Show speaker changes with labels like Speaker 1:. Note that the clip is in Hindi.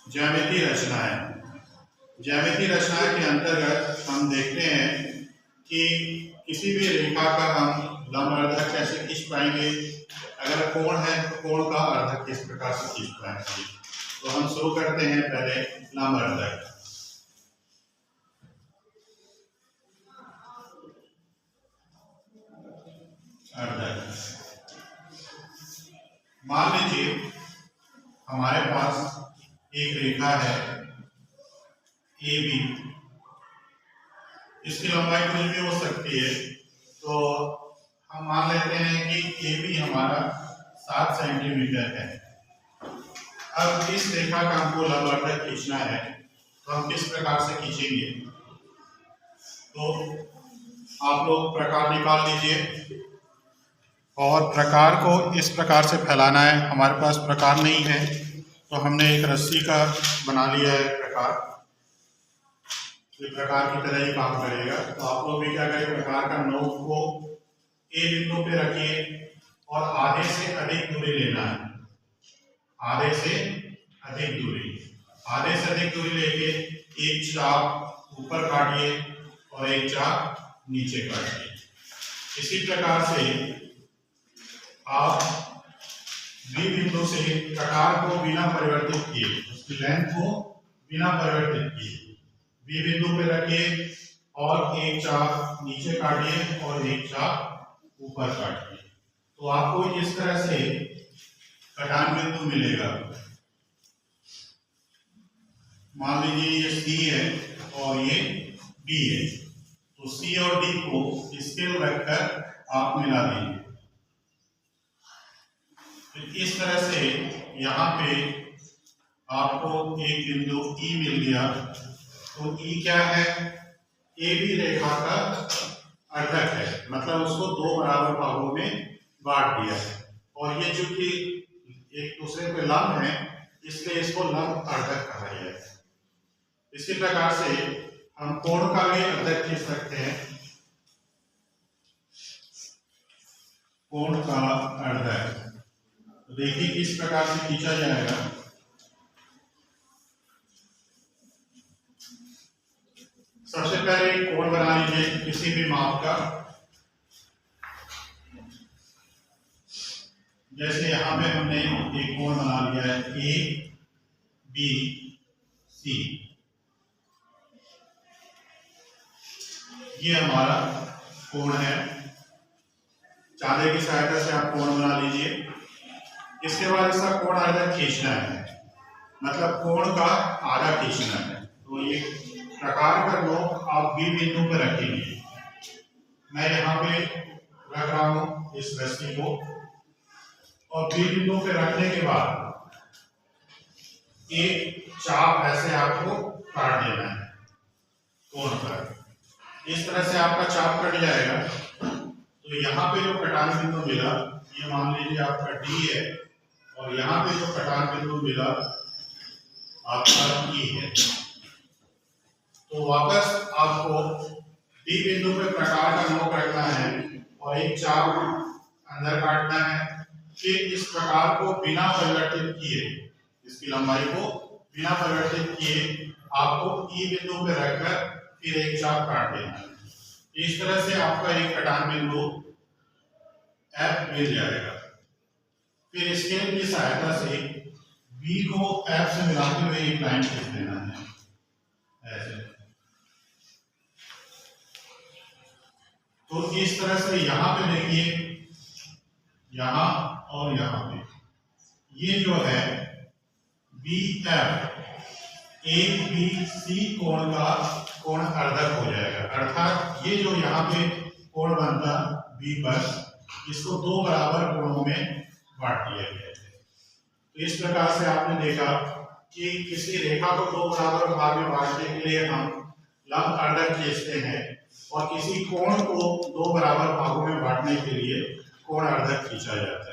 Speaker 1: ज्यामितीय रचनाएं। ज्यामितीय रचनाएं के अंतर्गत हम देखते हैं कि किसी भी रेखा का हम लंब अर्धक कैसे खींच पाएंगे। अगर कोण है तो कोण का अर्धक किस प्रकार से खींच पाएंगे। तो हम शुरू करते हैं पहले लंब अर्धक। मान लीजिए हमारे पास एक रेखा है ए बी, इसकी लंबाई कुछ भी हो सकती है। तो हम मान लेते हैं कि ए बी हमारा 7 सेंटीमीटर है। अब इस रेखा का हमको लंब अर्धक खींचना है, तो हम किस प्रकार से खींचेंगे। तो आप लोग प्रकार निकाल लीजिए और प्रकार को इस प्रकार से फैलाना है। हमारे पास प्रकार नहीं है तो हमने एक रस्सी का बना लिया है प्रकार, ये प्रकार की तरह ही काम करेगा। तो आप लोग भी क्या करें, प्रकार का नोक को ए बिंदु पे रखिए और आधे से अधिक दूरी लेना है। आधे से अधिक दूरी लेके एक चाप ऊपर काटिए और एक चाप नीचे काटिए। इसी प्रकार से आप बी बिंदु से प्रकार को बिना परिवर्तित किए, उसकी लेंथ को बिना परिवर्तित किए बी बिंदु पे रखिए और एक चाप नीचे काटिए और एक चाप ऊपर काटिए। तो आपको इस तरह से कटान बिंदु मिलेगा। मान लीजिए ये सी है और ये बी है, तो सी और डी को स्केल रखकर आप मिला दीजिए। इस तरह से यहाँ पे आपको एक बिंदु ई मिल गया। तो ई क्या है, ए बी रेखा का अर्धक है, मतलब उसको 2 बराबर भागों में बांट दिया है। और ये चूंकि एक दूसरे पे लंब है इसलिए इसको लंब अर्धक कहा गया है। इसी प्रकार से हम कोण का भी अर्धक खींच सकते हैं। कोण का अर्धक देखिए किस प्रकार से खींचा जाएगा। सबसे पहले कोण बना लीजिए किसी भी माप का। जैसे यहां पे हमने एक कोण बना लिया है ए बी सी, ये हमारा कोण है। चांदे की सहायता से आप कोण बना लीजिए। इसके बाद इसका कोण अर्धक खींचना है, मतलब कोण का आधा खींचना है। तो ये प्रकार का नोक आप बी बिंदु पर रखेंगे। मैं यहाँ पे रख रहा हूँ इस रस्सी को और बी बिंदु पे रखने के बाद एक चाप ऐसे आपको काट देना है कोण पर। इस तरह से आपका चाप कट जाएगा। तो यहाँ पे जो कटान बिंदु मिला ये मान लीजिए आपका डी है और यहाँ पे जो कटान बिंदु मिला आपका ई है। तो वापस आपको डी बिंदु पे प्रकार का नोक रखना है और एक चाप अंदर काटना है। फिर इस प्रकार को बिना परिवर्तित किए, इसकी लंबाई को बिना परिवर्तित किए आपको ई बिंदु पे रखकर फिर एक चाप काट देना है। इस तरह से आपका एक कटान बिंदु एफ मिल जाएगा। फिर स्केल की सहायता से बी को एफ से मिलाते हुए एक लाइन खींच देना है ऐसे। तो इस तरह से यहाँ पे देखिए, यहाँ और यहाँ पे ये जो है B F A B C कोण का कोण अर्धक हो जाएगा। अर्थात ये जो यहाँ पे कोण बनता बी पर, इसको 2 बराबर कोणों में बांट दिया गया है। तो इस प्रकार से आपने देखा कि किसी रेखा को 2 बराबर भाग में बांटने के लिए हम लंब अर्धक खींचते हैं और किसी कोण को 2 बराबर भागों में बांटने के लिए कोण अर्धक खींचा जाता है।